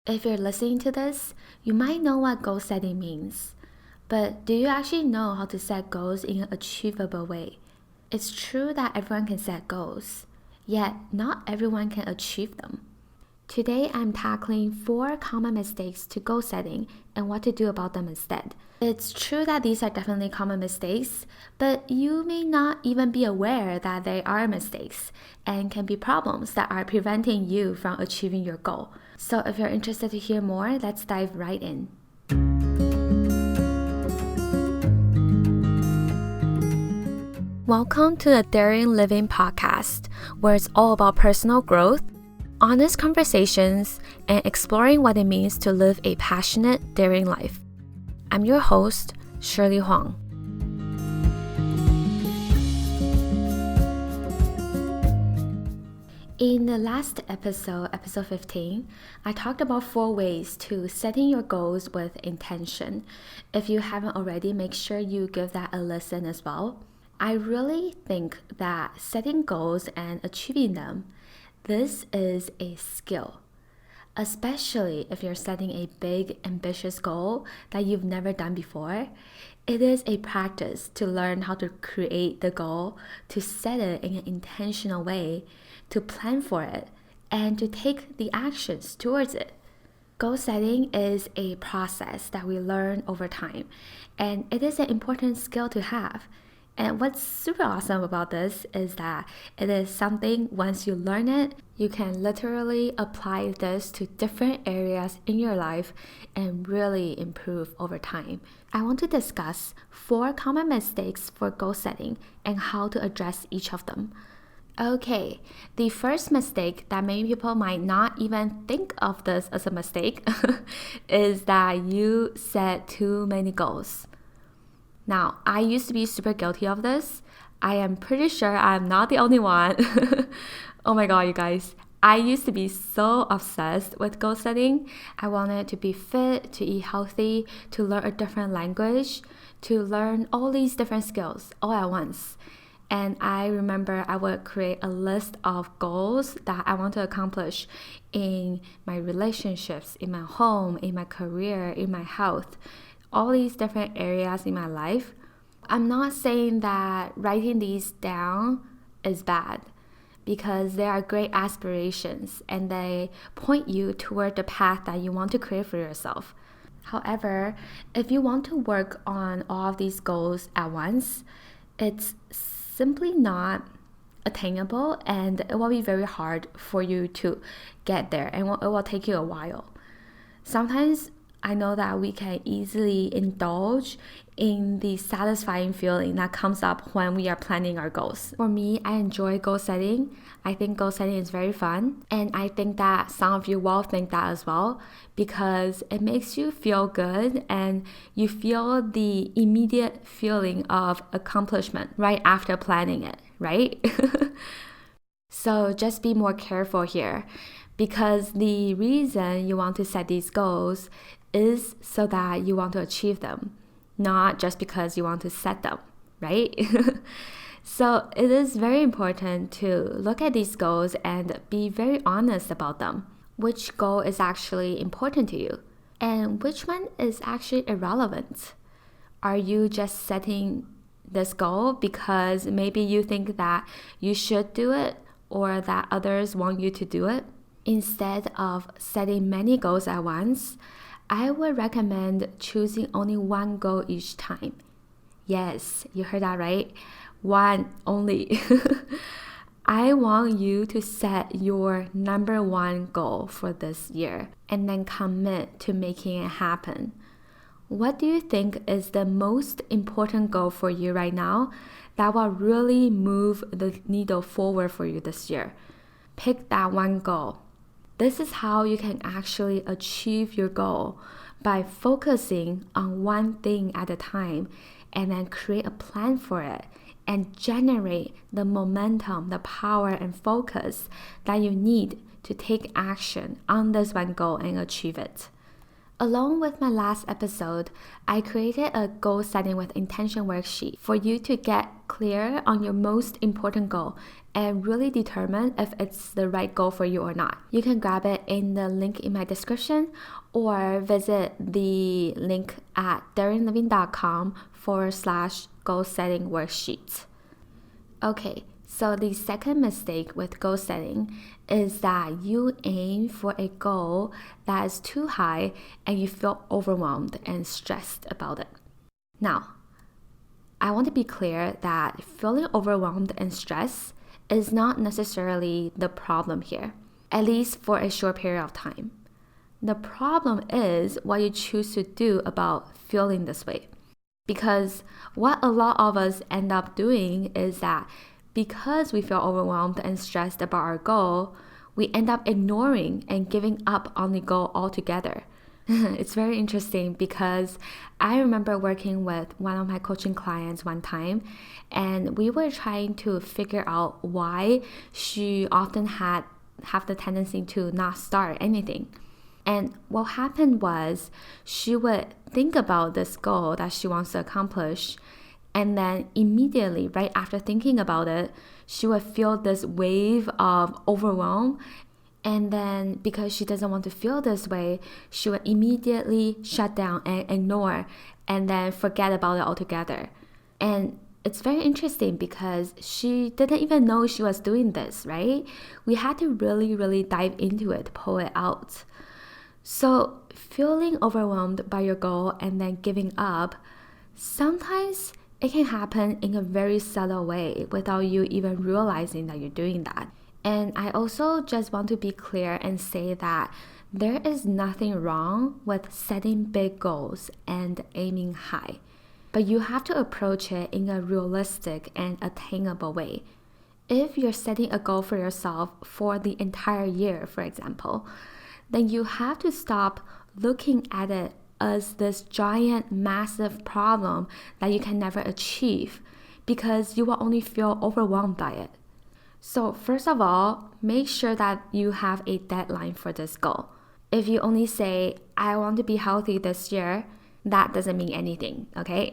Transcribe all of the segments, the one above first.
If you're listening to this, you might know what goal setting means. But do you actually know how to set goals in an achievable way? It's true that everyone can set goals, yet not everyone can achieve them. Today, I'm tackling 4 common mistakes to goal setting and what to do about them instead. It's true that these are definitely common mistakes, but you may not even be aware that they are mistakes and can be problems that are preventing you from achieving your goal. So if you're interested to hear more, let's dive right in. Welcome to the Daring Living podcast, where it's all about personal growth, honest conversations, and exploring what it means to live a passionate, daring life. I'm your host, Shirley Huang. In the last episode 15, I talked about 4 ways to setting your goals with intention. If you haven't already, make sure you give that a listen as well. I really think that setting goals and achieving them, this is a skill, especially if you're setting a big, ambitious goal that you've never done before. It is a practice to learn how to create the goal, to set it in an intentional way, to plan for it, and to take the actions towards it. Goal setting is a process that we learn over time, and it is an important skill to have. And what's super awesome about this is that it is something, once you learn it, you can literally apply this to different areas in your life and really improve over time. I want to discuss 4 common mistakes for goal setting and how to address each of them. Okay, the first mistake that many people might not even think of this as a mistake is that you set too many goals. Now, I used to be super guilty of this. I am pretty sure I'm not the only one. Oh my god, you guys. I used to be so obsessed with goal setting. I wanted to be fit, to eat healthy, to learn a different language, to learn all these different skills all at once. And I remember I would create a list of goals that I want to accomplish in my relationships, in my home, in my career, in my health, all these different areas in my life. I'm not saying that writing these down is bad, because they are great aspirations and they point you toward the path that you want to create for yourself. However, if you want to work on all of these goals at once, it's simply not attainable, and it will be very hard for you to get there, and it will take you a while. Sometimes I know that we can easily indulge in the satisfying feeling that comes up when we are planning our goals. For me, I enjoy goal setting. I think goal setting is very fun, and I think that some of you will think that as well, because it makes you feel good and you feel the immediate feeling of accomplishment right after planning it, right? So just be more careful here, because the reason you want to set these goals is so that you want to achieve them, not just because you want to set them, right? So it is very important to look at these goals and be very honest about them. Which goal is actually important to you and which one is actually irrelevant? Are you just setting this goal because maybe you think that you should do it or that others want you to do it? Instead of setting many goals at once, I would recommend choosing only one goal each time. Yes, you heard that right? One only. I want you to set your number 1 goal for this year and then commit to making it happen. What do you think is the most important goal for you right now that will really move the needle forward for you this year? Pick that one goal. This is how you can actually achieve your goal, by focusing on one thing at a time and then create a plan for it and generate the momentum, the power and focus that you need to take action on this one goal and achieve it. Along with my last episode, I created a goal setting with intention worksheet for you to get clear on your most important goal and really determine if it's the right goal for you or not. You can grab it in the link in my description or visit the link at darrenlevine.com/goal setting worksheet. Okay, so the second mistake with goal setting is that you aim for a goal that is too high and you feel overwhelmed and stressed about it. Now, I want to be clear that feeling overwhelmed and stressed is not necessarily the problem here, at least for a short period of time. The problem is what you choose to do about feeling this way. Because what a lot of us end up doing is that because we feel overwhelmed and stressed about our goal, we end up ignoring and giving up on the goal altogether. It's very interesting because I remember working with one of my coaching clients one time, and we were trying to figure out why she often have the tendency to not start anything. And what happened was she would think about this goal that she wants to accomplish, and then immediately, right after thinking about it, she would feel this wave of overwhelm. And then because she doesn't want to feel this way, she would immediately shut down and ignore and then forget about it altogether. And it's very interesting because she didn't even know she was doing this, right? We had to really, really dive into it, pull it out. So feeling overwhelmed by your goal and then giving up, sometimes it can happen in a very subtle way without you even realizing that you're doing that. And I also just want to be clear and say that there is nothing wrong with setting big goals and aiming high, but you have to approach it in a realistic and attainable way. If you're setting a goal for yourself for the entire year, for example, then you have to stop looking at it as this giant, massive problem that you can never achieve because you will only feel overwhelmed by it. So first of all, make sure that you have a deadline for this goal. If you only say, I want to be healthy this year, that doesn't mean anything, okay?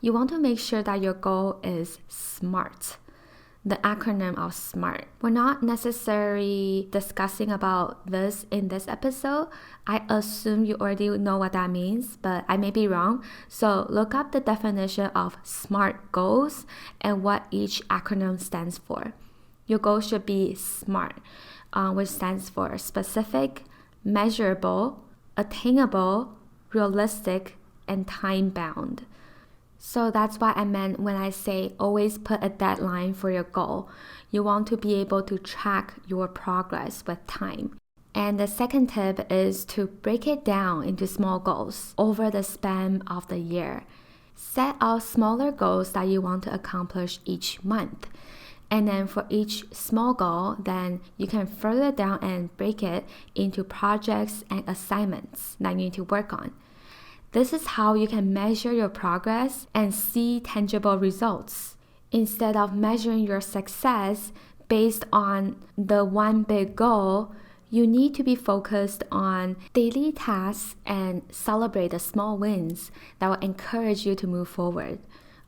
You want to make sure that your goal is SMART. The acronym of SMART. We're not necessarily discussing about this in this episode. I assume you already know what that means, but I may be wrong. So look up the definition of SMART goals and what each acronym stands for. Your goal should be SMART, which stands for specific, measurable, attainable, realistic, and time-bound. So that's what I meant when I say always put a deadline for your goal. You want to be able to track your progress with time. And the second tip is to break it down into small goals over the span of the year. Set out smaller goals that you want to accomplish each month. And then for each small goal, then you can further down and break it into projects and assignments that you need to work on. This is how you can measure your progress and see tangible results. Instead of measuring your success based on the one big goal, you need to be focused on daily tasks and celebrate the small wins that will encourage you to move forward.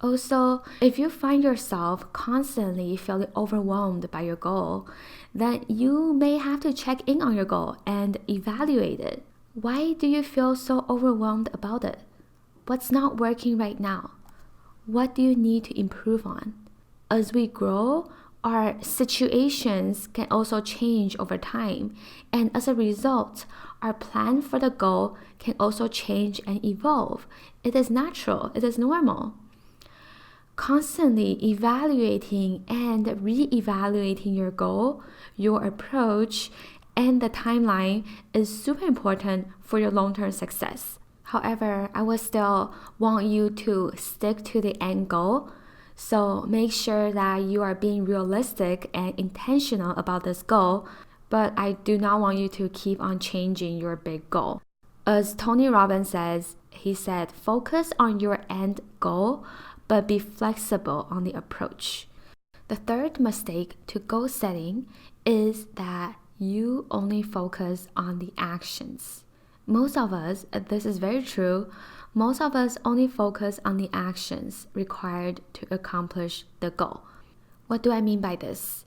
Also, if you find yourself constantly feeling overwhelmed by your goal, then you may have to check in on your goal and evaluate it. Why do you feel so overwhelmed about it? What's not working right now? What do you need to improve on? As we grow, our situations can also change over time, and as a result, our plan for the goal can also change and evolve. It is natural, it is normal. Constantly evaluating and re-evaluating your goal, your approach, and the timeline is super important for your long-term success. However, I would still want you to stick to the end goal. So make sure that you are being realistic and intentional about this goal, but I do not want you to keep on changing your big goal. As Tony Robbins says, he said, focus on your end goal, but be flexible on the approach. The third mistake to goal setting is that you only focus on the actions Most of us, this is very true, most of us only focus on the actions required to accomplish the goal. What do I mean by this?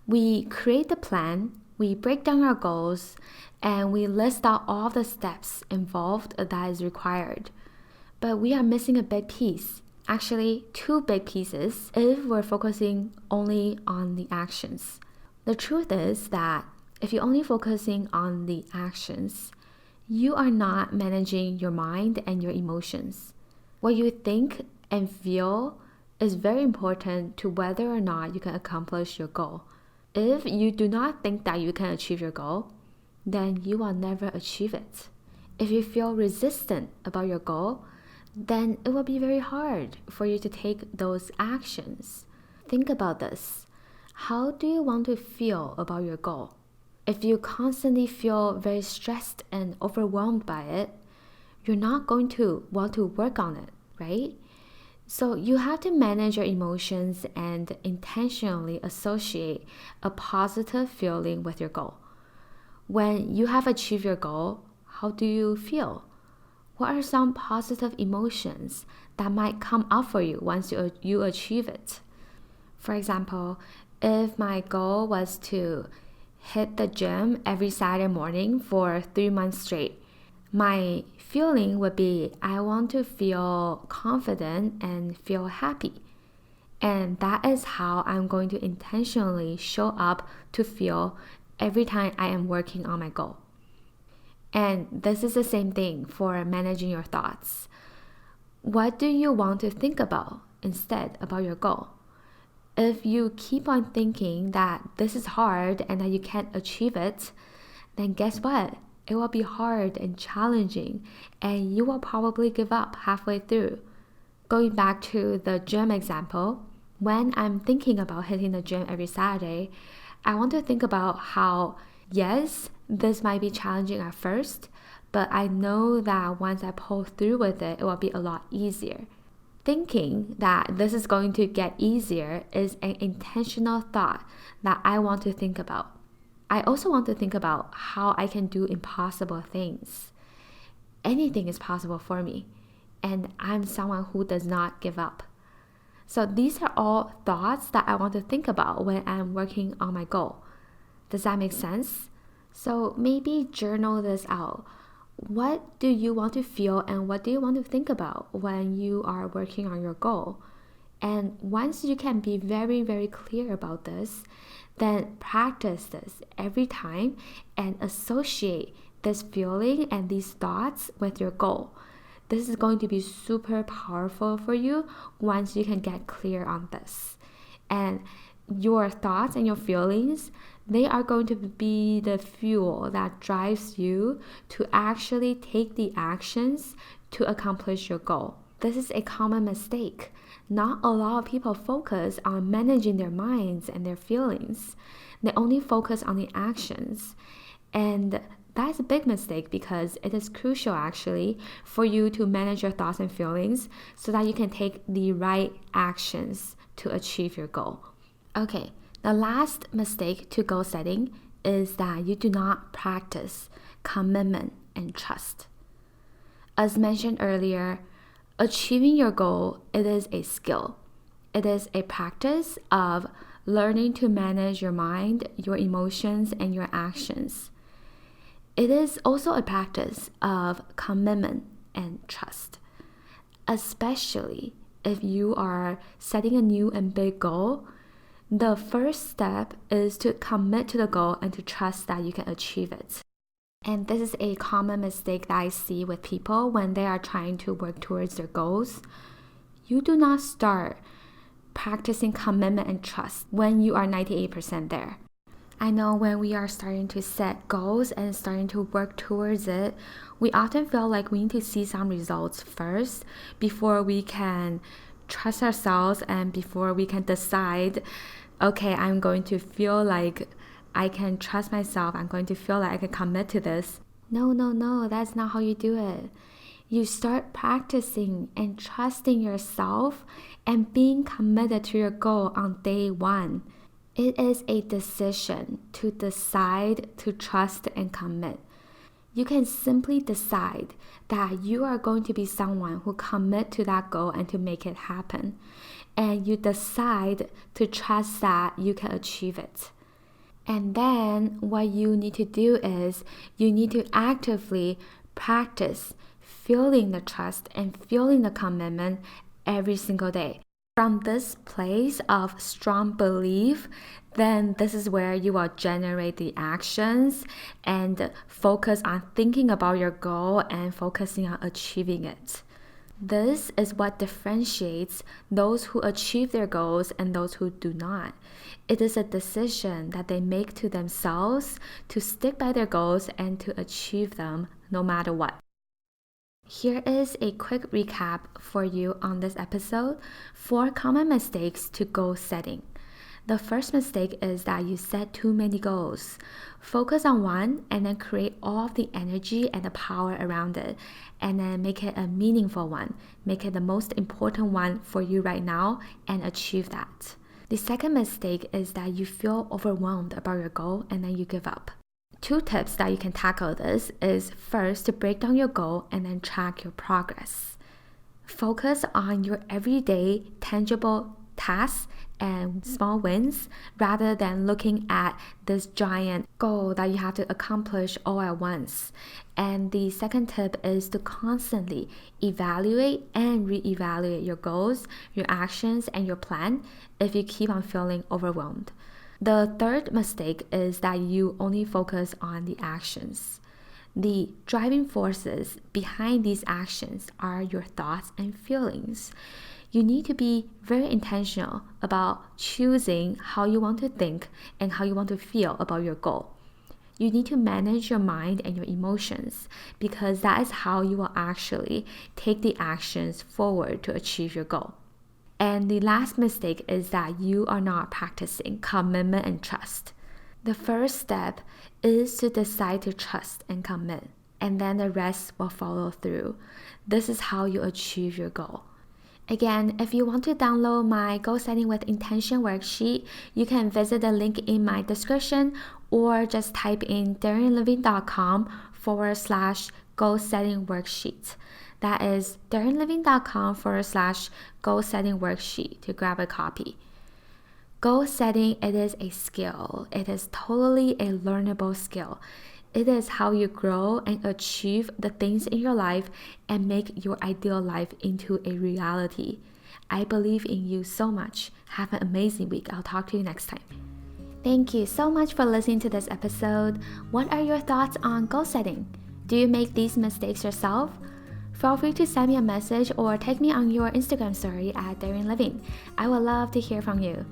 We create the plan, we break down our goals, and we list out all the steps involved that is required. But we are missing a big piece. Actually, two big pieces if we're focusing only on the actions. The truth is that if you're only focusing on the actions, you are not managing your mind and your emotions. What you think and feel is very important to whether or not you can accomplish your goal. If you do not think that you can achieve your goal, then you will never achieve it. If you feel resistant about your goal, then it will be very hard for you to take those actions. Think about this. How do you want to feel about your goal? If you constantly feel very stressed and overwhelmed by it, you're not going to want to work on it, right? So you have to manage your emotions and intentionally associate a positive feeling with your goal. When you have achieved your goal, how do you feel? What are some positive emotions that might come up for you once you achieve it? For example, if my goal was to hit the gym every Saturday morning for 3 months straight, my feeling would be I want to feel confident and feel happy. And that is how I'm going to intentionally show up to feel every time I am working on my goal. And this is the same thing for managing your thoughts. What do you want to think about instead about your goal? If you keep on thinking that this is hard and that you can't achieve it, then guess what? It will be hard and challenging, and you will probably give up halfway through. Going back to the gym example, when I'm thinking about hitting the gym every Saturday, I want to think about how, yes, this might be challenging at first, but I know that once I pull through with it, it will be a lot easier. Thinking that this is going to get easier is an intentional thought that I want to think about. I also want to think about how I can do impossible things. Anything is possible for me, and I'm someone who does not give up. So these are all thoughts that I want to think about when I'm working on my goal. Does that make sense? So maybe journal this out. What do you want to feel and what do you want to think about when you are working on your goal? And once you can be very, very clear about this, then practice this every time and associate this feeling and these thoughts with your goal. This is going to be super powerful for you once you can get clear on this. And your thoughts and your feelings, they are going to be the fuel that drives you to actually take the actions to accomplish your goal. This is a common mistake. Not a lot of people focus on managing their minds and their feelings. They only focus on the actions. And that's a big mistake because it is crucial actually for you to manage your thoughts and feelings so that you can take the right actions to achieve your goal. Okay, the last mistake to goal setting is that you do not practice commitment and trust. As mentioned earlier, achieving your goal, it is a skill. It is a practice of learning to manage your mind, your emotions, and your actions. It is also a practice of commitment and trust, especially if you are setting a new and big goal. The first step is to commit to the goal and to trust that you can achieve it. And this is a common mistake that I see with people when they are trying to work towards their goals. You do not start practicing commitment and trust when you are 98% there. I know when we are starting to set goals and starting to work towards it, we often feel like we need to see some results first before we can trust ourselves and before we can decide, okay, I'm going to feel like I can trust myself. I'm going to feel like I can commit to this. No, that's not how you do it. You start practicing and trusting yourself and being committed to your goal on day one. It is a decision to decide to trust and commit. You can simply decide that you are going to be someone who commit to that goal and to make it happen. And you decide to trust that you can achieve it. And then what you need to do is you need to actively practice feeling the trust and feeling the commitment every single day. From this place of strong belief, then this is where you will generate the actions and focus on thinking about your goal and focusing on achieving it. This is what differentiates those who achieve their goals and those who do not. It is a decision that they make to themselves to stick by their goals and to achieve them no matter what. Here is a quick recap for you on this episode. 4 common mistakes to goal setting. The first mistake is that you set too many goals. Focus on one and then create all of the energy and the power around it, and then make it a meaningful one. Make it the most important one for you right now and achieve that. The second mistake is that you feel overwhelmed about your goal and then you give up. 2 tips that you can tackle this is first to break down your goal and then track your progress. Focus on your everyday tangible tasks and small wins rather than looking at this giant goal that you have to accomplish all at once. And the second tip is to constantly evaluate and reevaluate your goals, your actions, and your plan if you keep on feeling overwhelmed. The third mistake is that you only focus on the actions. The driving forces behind these actions are your thoughts and feelings. You need to be very intentional about choosing how you want to think and how you want to feel about your goal. You need to manage your mind and your emotions because that is how you will actually take the actions forward to achieve your goal. And the last mistake is that you are not practicing commitment and trust. The first step is to decide to trust and commit, and then the rest will follow through. This is how you achieve your goal. Again, if you want to download my Goal Setting with Intention worksheet, you can visit the link in my description or just type in darrenlevine.com/goal setting worksheet. That is darrenlevine.com/goal setting worksheet to grab a copy. Goal setting, it is a skill. It is totally a learnable skill. It is how you grow and achieve the things in your life and make your ideal life into a reality. I believe in you so much. Have an amazing week. I'll talk to you next time. Thank you so much for listening to this episode. What are your thoughts on goal setting? Do you make these mistakes yourself? Feel free to send me a message or tag me on your Instagram story at Darren Levine. I would love to hear from you.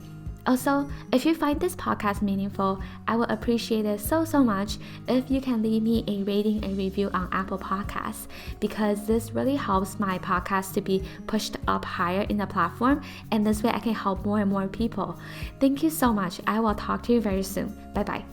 Also, if you find this podcast meaningful, I would appreciate it so much if you can leave me a rating and review on Apple Podcasts, because this really helps my podcast to be pushed up higher in the platform, and this way I can help more and more people. Thank you so much. I will talk to you very soon. Bye bye.